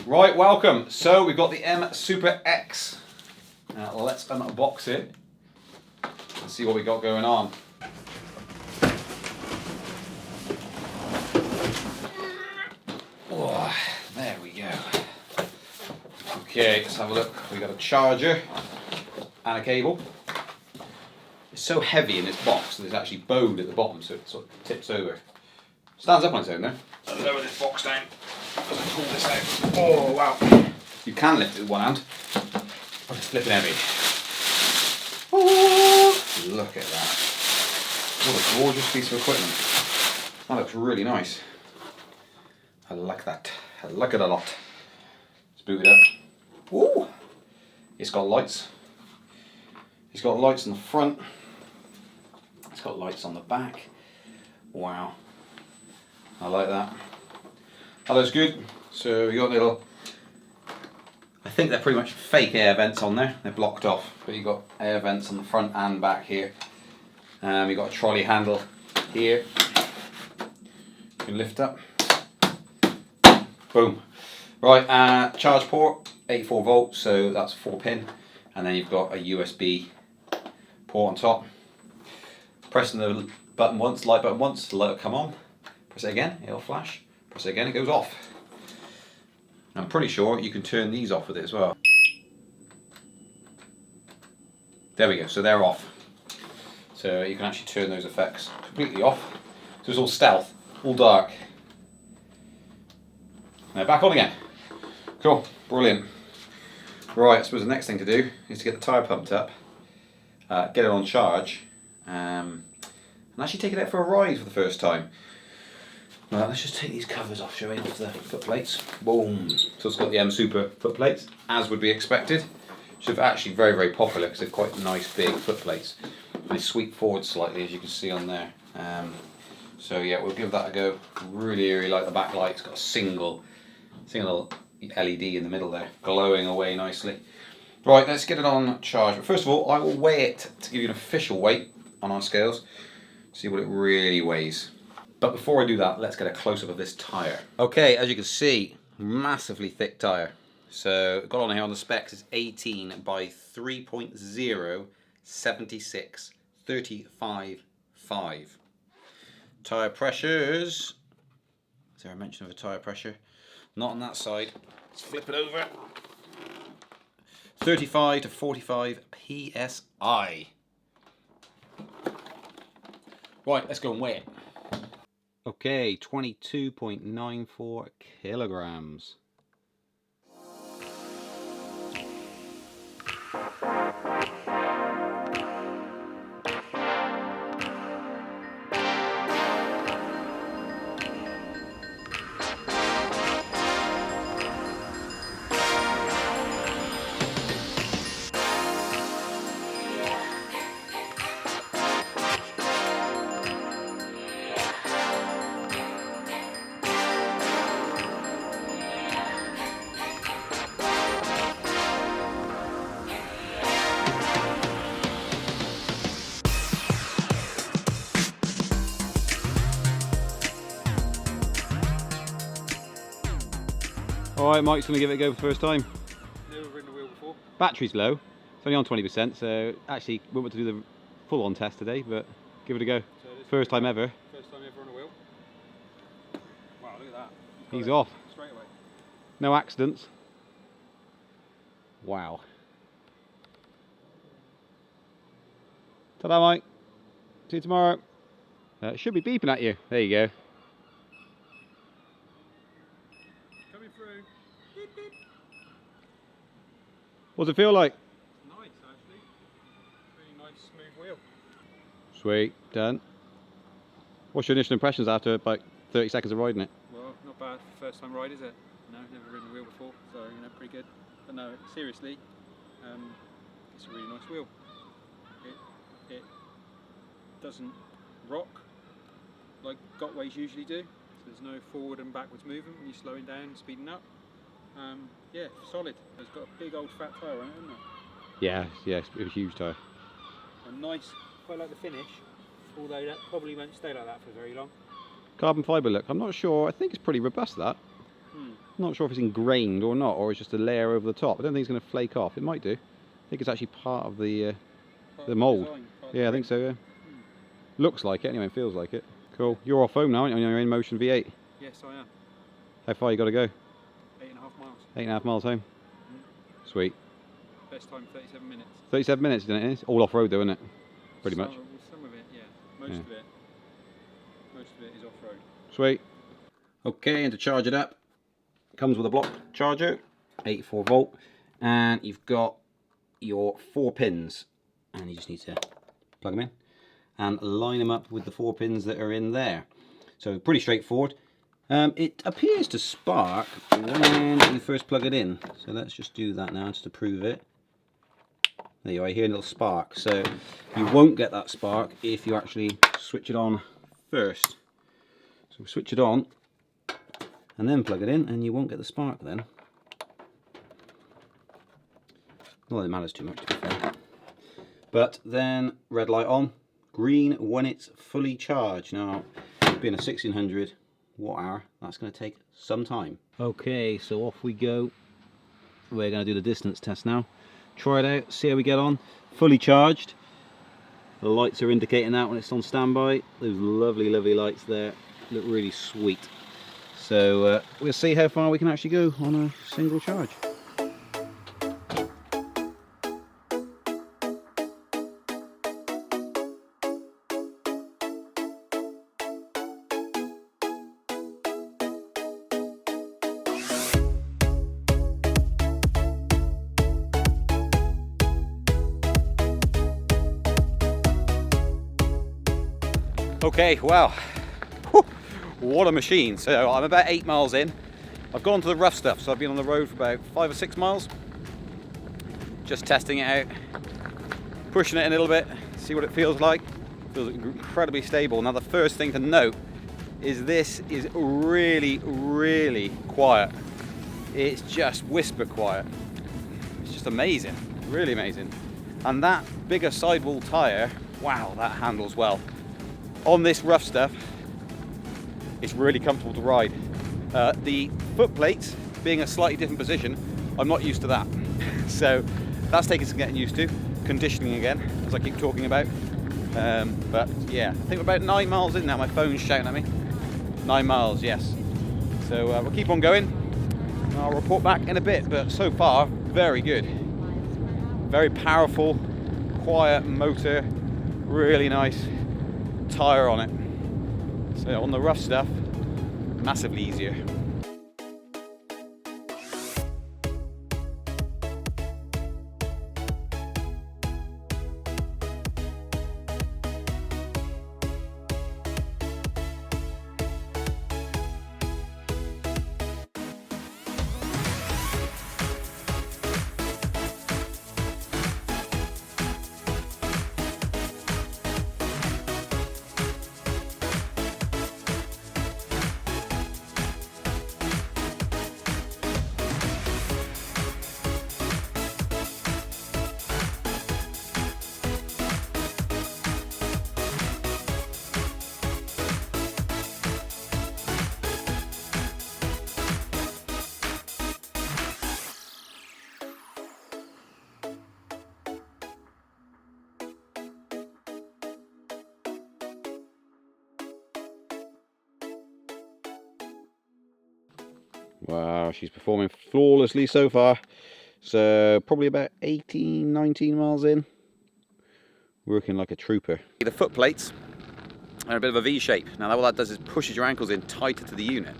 Right, welcome. So we've got the Msuper X. Let's unbox it and see what we got going on. Oh, there we go. Okay, let's have a look. We got a charger and a cable. It's so heavy in this box that it's actually bowed at the bottom, so it sort of tips over. Stands up on its own though. I'll lower this box down as I pull this out. Oh wow! You can lift it with one hand, but it's flipping heavy. Oh, look at that! What a gorgeous piece of equipment. That looks really nice. I like that. I like it a lot. Let's boot it up. Ooh! It's got lights. It's got lights on the front. It's got lights on the back. Wow. I like that. That looks good. So you got little, I think they're pretty much fake air vents on there. They're blocked off, but you got air vents on the front and back here. You got a trolley handle here. You can lift up. Boom. Right, charge port, 84 volts, so that's 4 pin, and then you've got a USB port on top. Pressing the button once, light button once, the light will come on. Press it again, it'll flash. Press it again, it goes off. I'm pretty sure you can turn these off with it as well. There we go, so they're off. So you can actually turn those effects completely off. So it's all stealth, all dark. Now back on again. Cool, brilliant. Right, I suppose the next thing to do is to get the tyre pumped up, get it on charge, and actually take it out for a ride for the first time. Right, let's just take these covers off, showing off the foot plates. Boom. So it's got the Msuper foot plates, as would be expected. Which are actually very, very popular because they're quite nice big foot plates. And they sweep forward slightly, as you can see on there. So yeah, we'll give that a go. Really like the backlight. It's got a single LED in the middle there, glowing away nicely. Right, let's get it on charge. But first of all, I will weigh it to give you an official weight on our scales. See what it really weighs. But before I do that, let's get a close-up of this tyre. Okay, as you can see, massively thick tyre. So, got on here on the specs, it's 18 by 3.0, 76, 35, 5. Tyre pressures. Is there a mention of a tyre pressure? Not on that side. Let's flip it over. 35 to 45 PSI. Right, let's go and weigh it. Okay, 22.94 kilograms. Alright, Mike's going to give it a go for the first time. Never ridden a wheel before. Battery's low, it's only on 20%, so actually we went to do the full-on test today, but give it a go. So first time ever. First time ever on a wheel. Wow, look at that. He's off. Straight away. No accidents. Wow. Ta-da, Mike. See you tomorrow. It should be beeping at you. There you go. Coming through. Beep, beep. What does it feel like? Nice, actually. Really nice, smooth wheel. Sweet, done. What's your initial impressions after about 30 seconds of riding it? Well, not bad. First time ride, is it? No, never ridden a wheel before, so pretty good. But no, seriously, it's a really nice wheel. It doesn't rock like Gotways usually do. So there's no forward and backwards movement when you're slowing down and speeding up. Yeah, solid. It's got a big old fat tyre on it, hasn't it? Yeah, it's a huge tyre. And nice, quite like the finish, although that probably won't stay like that for very long. Carbon fibre look, I'm not sure, I think it's pretty robust that. Not sure if it's ingrained or not, or it's just a layer over the top. I don't think it's going to flake off. It might do. I think it's actually part of the mould. Yeah, I think so, yeah. Looks like it anyway, feels like it. Cool. You're off home now, aren't you? You're in Motion V8. Yes, I am. How far you got to go? 8.5 miles. 8.5 miles home. Sweet. Best time 37 minutes. 37 minutes, isn't it? It's all off-road though, isn't it? Pretty much. Some of it, yeah. Most of it is off-road. Sweet. Okay, and to charge it up, it comes with a block charger, 84 volt, and you've got your 4 pins, and you just need to plug them in and line them up with the 4 pins that are in there. So pretty straightforward. It appears to spark when you first plug it in. So let's just do that now just to prove it. There you are, I hear a little spark. So you won't get that spark if you actually switch it on first. So switch it on and then plug it in, and you won't get the spark then. Not that it matters too much, to be fair. But then red light on, green when it's fully charged. Now, being a 1600 watt hour, that's going to take some time. Okay, so off we go. We're going to do the distance test now. Try it out, see how we get on. Fully charged. The lights are indicating that when it's on standby. Those lovely, lovely lights there look really sweet. So we'll see how far we can actually go on a single charge. Okay, wow, what a machine. So I'm about 8 miles in. I've gone to the rough stuff, so I've been on the road for about 5 or 6 miles. Just testing it out, pushing it a little bit, see what it feels like. It feels incredibly stable. Now the first thing to note is this is really, really quiet. It's just whisper quiet. It's just amazing, really amazing. And that bigger sidewall tyre, wow, that handles well. On this rough stuff, it's really comfortable to ride. The foot plates being a slightly different position, I'm not used to that. So that's taking some getting used to. Conditioning again, as I keep talking about. But yeah, I think we're about 9 miles in now. My phone's shouting at me. 9 miles, yes. So we'll keep on going. I'll report back in a bit, but so far, very good. Very powerful, quiet motor, really nice tyre on it. So on the rough stuff, massively easier. Wow, she's performing flawlessly so far. So probably about 18, 19 miles in. Working like a trooper. The foot plates are a bit of a V shape. Now what that does is pushes your ankles in tighter to the unit.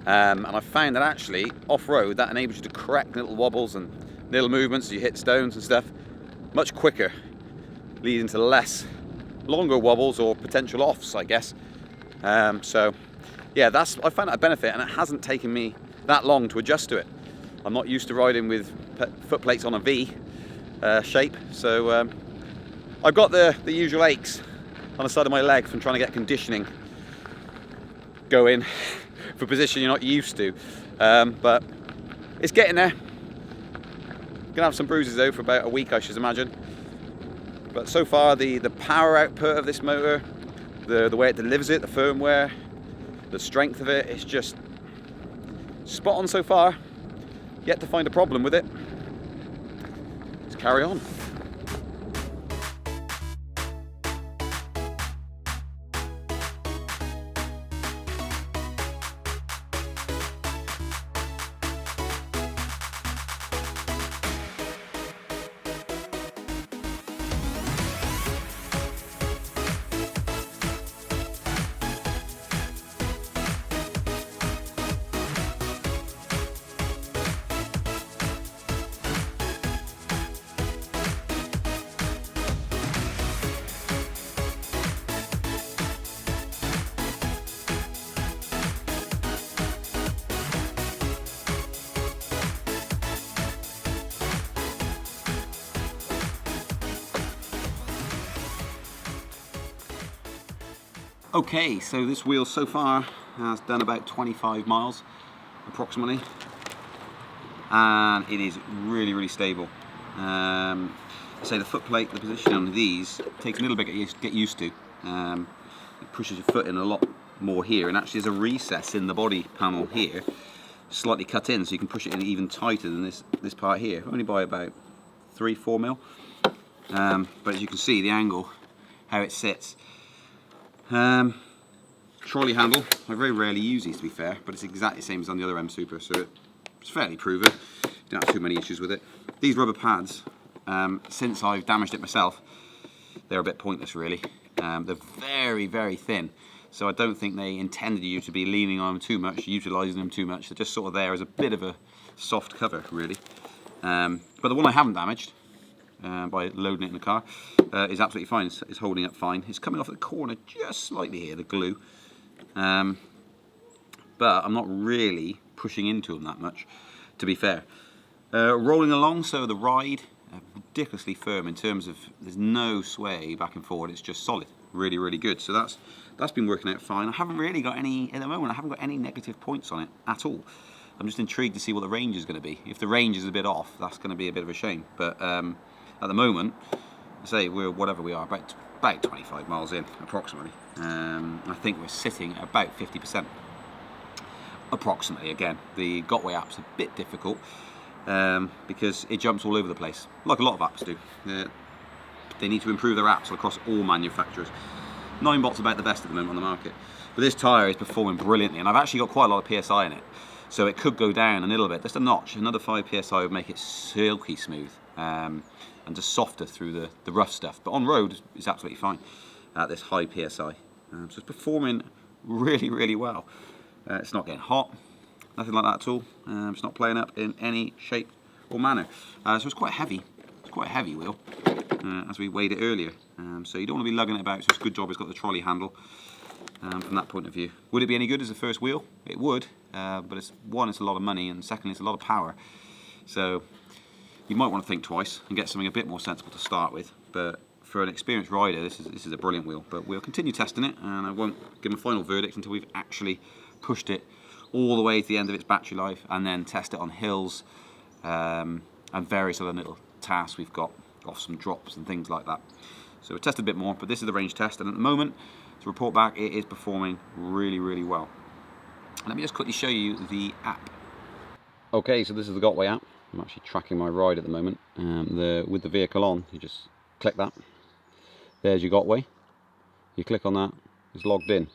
And I found that actually off-road that enables you to correct little wobbles and little movements as you hit stones and stuff much quicker, leading to longer wobbles or potential offs, I guess. So yeah, I found that a benefit, and it hasn't taken me that long to adjust to it. I'm not used to riding with foot plates on a V shape, so I've got the usual aches on the side of my leg from trying to get conditioning going for a position you're not used to, but it's getting there. Gonna have some bruises though for about a week, I should imagine. But so far the power output of this motor, the way it delivers it, the firmware, the strength of it, it's spot on so far. Yet to find a problem with it. Let's carry on. Okay, so this wheel so far has done about 25 miles approximately, and it is really stable. I say the foot plate, the position on these takes a little bit to get used to. It pushes your foot in a lot more here, and actually there's a recess in the body panel here, slightly cut in, so you can push it in even tighter than this part here, only by about 3-4 mil. But as you can see, the angle, how it sits. Trolley handle, I very rarely use these to be fair, but it's exactly the same as on the other Msuper, so it's fairly proven. Don't have too many issues with it. These rubber pads, since I've damaged it myself, they're a bit pointless really. They're very thin, so I don't think they intended you to be leaning on them too much, utilising them too much. They're just sort of there as a bit of a soft cover really. But the one I haven't damaged, by loading it in the car, is absolutely fine. It's holding up fine. It's coming off the corner just slightly here, the glue, but I'm not really pushing into them that much, to be fair. Rolling along, so the ride, ridiculously firm in terms of there's no sway back and forward. It's just solid, really good. So that's been working out fine. I haven't really got any at the moment. I haven't got any negative points on it at all. I'm just intrigued to see what the range is going to be. If the range is a bit off, that's going to be a bit of a shame. But at the moment, I say we're whatever we are, about 25 miles in, approximately. I think we're sitting at about 50%, approximately. Again, the Gotway app's a bit difficult because it jumps all over the place, like a lot of apps do. They need to improve their apps across all manufacturers. 9Bot's about the best at the moment on the market, but this tyre is performing brilliantly, and I've actually got quite a lot of PSI in it, so it could go down a little bit, just a notch. Another 5 PSI would make it silky smooth. And just softer through the rough stuff. But on road, it's absolutely fine at this high PSI. So it's performing really well. It's not getting hot, nothing like that at all. It's not playing up in any shape or manner. So it's quite heavy. It's quite a heavy wheel, as we weighed it earlier. So you don't want to be lugging it about, so it's a good job it's got the trolley handle from that point of view. Would it be any good as a first wheel? It would, but it's a lot of money, and secondly, it's a lot of power. So you might want to think twice and get something a bit more sensible to start with. But for an experienced rider, this is a brilliant wheel. But we'll continue testing it, and I won't give a final verdict until we've actually pushed it all the way to the end of its battery life, and then test it on hills and various other little tasks we've got off some drops and things like that. So we'll test a bit more, but this is the range test, and at the moment, to report back, it is performing really well. Let me just quickly show you the app. Okay, so this is the Gotway app. I'm actually tracking my ride at the moment. With the vehicle on, you just click that. There's your Gotway. You click on that, it's logged in.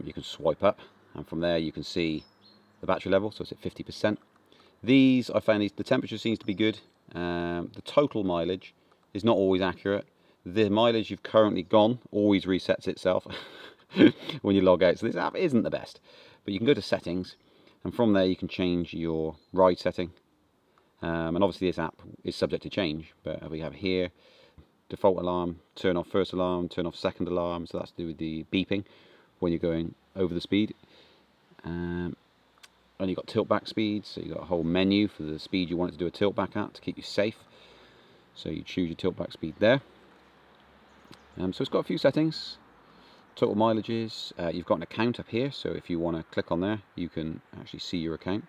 You can swipe up, and from there you can see the battery level, so it's at 50%. I found the temperature seems to be good. The total mileage is not always accurate. The mileage you've currently gone always resets itself when you log out. So this app isn't the best, but you can go to settings, and from there you can change your ride setting. And obviously this app is subject to change, but we have here default alarm, turn off first alarm, turn off second alarm, so that's to do with the beeping when you're going over the speed. And you've got tilt back speeds, so you've got a whole menu for the speed you want it to do a tilt back at to keep you safe. So you choose your tilt back speed there. So it's got a few settings. Total mileages, you've got an account up here, so if you want to click on there you can actually see your account.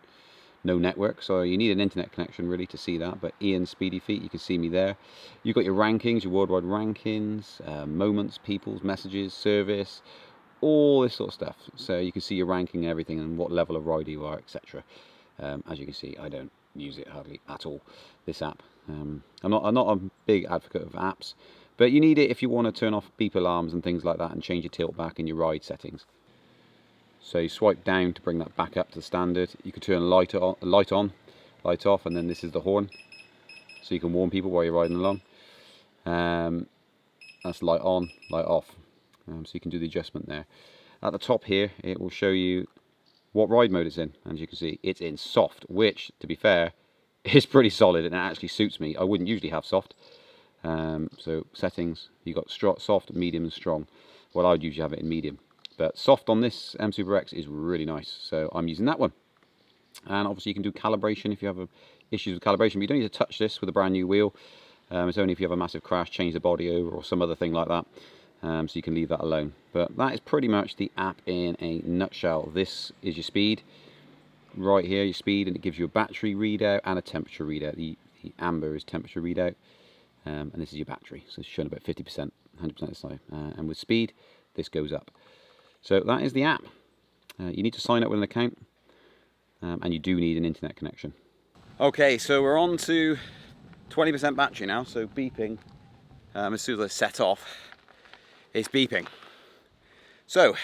No network, so you need an internet connection really to see that, but Ian Speedy Feet, you can see me there. You've got your rankings, your worldwide rankings, moments, people's, messages, service, all this sort of stuff. So you can see your ranking and everything and what level of rider you are, etc. As you can see, I don't use it hardly at all, this app. I'm not a big advocate of apps, but you need it if you want to turn off beep alarms and things like that and change your tilt back in your ride settings. So you swipe down to bring that back up to the standard. You can turn light on, light off, and then this is the horn. So you can warn people while you're riding along. That's light on, light off. So you can do the adjustment there. At the top here, it will show you what ride mode it's in. As you can see, it's in soft, which, to be fair, is pretty solid and it actually suits me. I wouldn't usually have soft. So settings, you got soft, medium and strong. Well, I would usually have it in medium. But soft on this Msuper X is really nice, so I'm using that one. And obviously you can do calibration if you have issues with calibration, but you don't need to touch this with a brand new wheel. It's only if you have a massive crash, change the body over or some other thing like that. So you can leave that alone. But that is pretty much the app in a nutshell. This is your speed. Right here, your speed, and it gives you a battery readout and a temperature readout. The amber is temperature readout, and this is your battery. So it's showing about 50%, 100% this time. And with speed, this goes up. So that is the app. You need to sign up with an account, and you do need an internet connection. Okay, so we're on to 20% battery now, so beeping, as soon as I set off, it's beeping. So,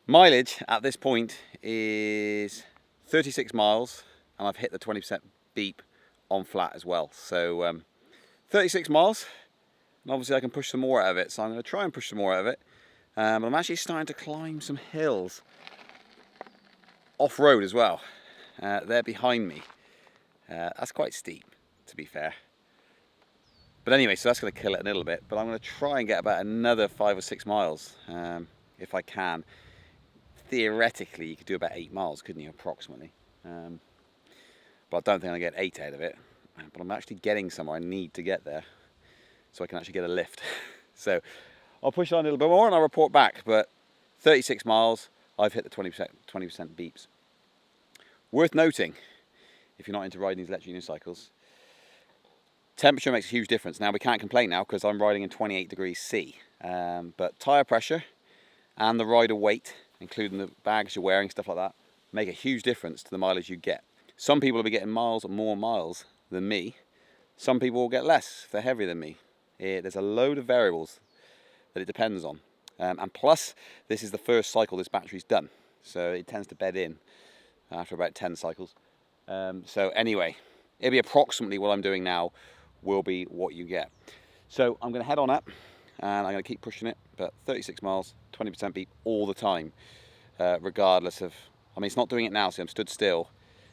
mileage at this point is 36 miles, and I've hit the 20% beep on flat as well. So, 36 miles, and obviously I can push some more out of it, so I'm going to try and push some more out of it. But I'm actually starting to climb some hills off-road as well. They're behind me. That's quite steep, to be fair. But anyway, so that's going to kill it a little bit. But I'm going to try and get about another 5 or 6 miles, if I can. Theoretically, you could do about 8 miles, couldn't you, approximately? But I don't think I'll get 8 out of it. But I'm actually getting somewhere I need to get there, so I can actually get a lift. So I'll push on a little bit more and I'll report back, but 36 miles, I've hit the 20% beeps. Worth noting, if you're not into riding these electric unicycles, temperature makes a huge difference. Now we can't complain now because I'm riding in 28 degrees C, but tyre pressure and the rider weight, including the bags you're wearing, stuff like that, make a huge difference to the mileage you get. Some people will be getting more miles than me. Some people will get less if they're heavier than me. There's a load of variables that it depends on, and plus this is the first cycle this battery's done, so it tends to bed in after about 10 cycles. So anyway, it'll be approximately what I'm doing now will be what you get. So I'm going to head on up and I'm going to keep pushing it, but 36 miles, 20% beep all the time, regardless of, I mean, it's not doing it now, so I'm stood still,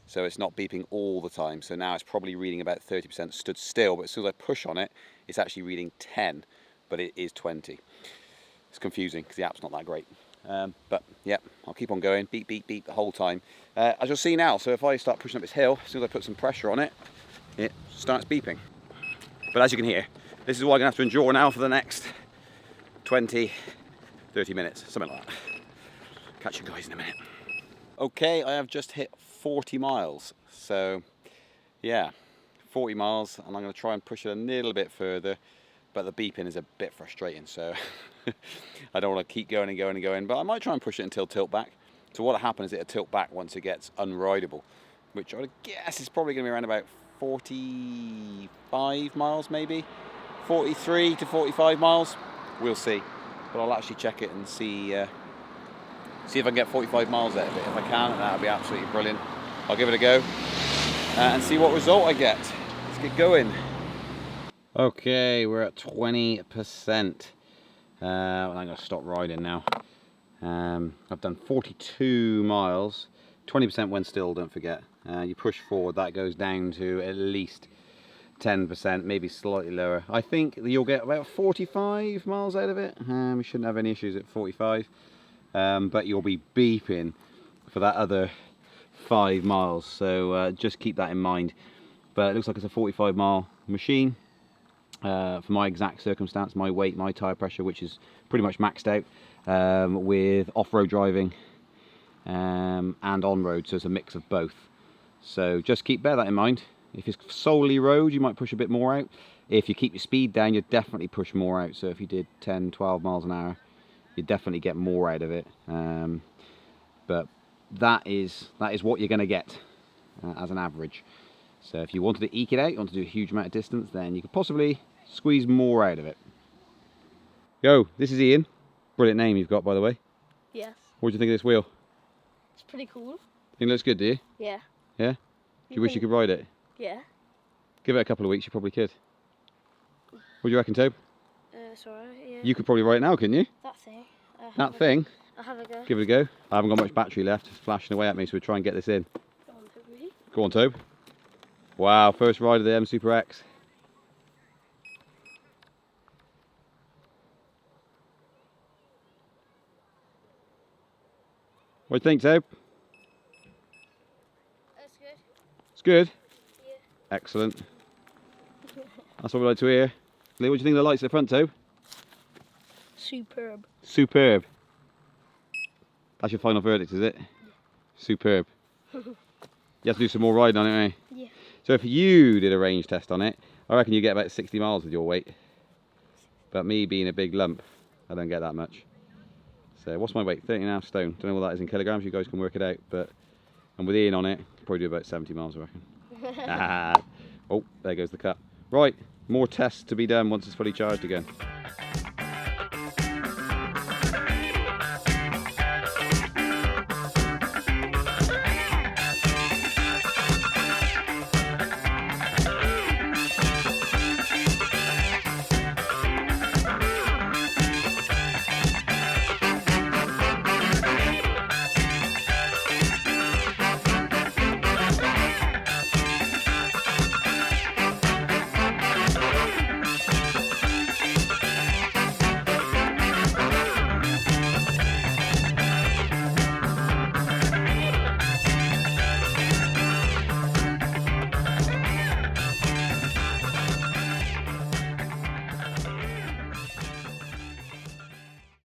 so it's not beeping all the time. So now it's probably reading about 30% stood still, but as soon as I push on it, it's actually reading 10. But it is 20. It's confusing because the app's not that great. But yeah, I'll keep on going, beep, beep, beep the whole time. As you'll see now, so if I start pushing up this hill, as soon as I put some pressure on it, it starts beeping. But as you can hear, this is what I'm gonna have to endure now for the next 20, 30 minutes, something like that. Catch you guys in a minute. Okay, I have just hit 40 miles. So yeah, 40 miles, and I'm gonna try and push it a little bit further. But the beeping is a bit frustrating, so I don't want to keep going and going and going, but I might try and push it until tilt back. So what will happen is it'll tilt back once it gets unrideable, which I would guess is probably going to be around about 45 miles maybe, 43 to 45 miles, we'll see. But I'll actually check it and see if I can get 45 miles out of it. If I can, that'll be absolutely brilliant. I'll give it a go and see what result I get. Let's get going. Okay, we're at 20%. I'm going to stop riding now. I've done 42 miles. 20% when still, don't forget. You push forward, that goes down to at least 10%, maybe slightly lower. I think you'll get about 45 miles out of it. We shouldn't have any issues at 45. But you'll be beeping for that other 5 miles. So just keep that in mind. But it looks like it's a 45 mile machine. For my exact circumstance, my weight, my tyre pressure, which is pretty much maxed out with off-road driving and on-road, so it's a mix of both. So just bear that in mind. If it's solely road, you might push a bit more out. If you keep your speed down, you'll definitely push more out. So if you did 10, 12 miles an hour, you definitely get more out of it. But that is what you're going to get as an average. So if you wanted to eke it out, you want to do a huge amount of distance, then you could possibly squeeze more out of it. Yo, this is Ian. Brilliant name you've got, by the way. Yes. What do you think of this wheel? It's pretty cool. Think it looks good, do you? Yeah. Yeah? Do you wish you could ride it? Yeah. Give it a couple of weeks, you probably could. What do you reckon, Tobe? It's alright, yeah. You could probably ride it now, couldn't you? That thing. That thing? I'll have a go. Give it a go. I haven't got much battery left. It's flashing away at me, so we'll try and get this in. Go on, Toby. Go on, Tobe. Wow, first ride of the Msuper X. What do you think, Tobe? That's good. It's good? Yeah. Excellent. That's what we like to hear. Lee, what do you think of the lights at the front, Tobe? Superb. Superb. That's your final verdict, is it? Yeah. Superb. You have to do some more riding on it, eh? Yeah. So if you did a range test on it, I reckon you get about 60 miles with your weight. But me being a big lump, I don't get that much. So what's my weight? 13.5 stone. Don't know what that is in kilograms, you guys can work it out. But and with Ian on it, probably do about 70 miles, I reckon. Oh, there goes the cut. Right, more tests to be done once it's fully charged again.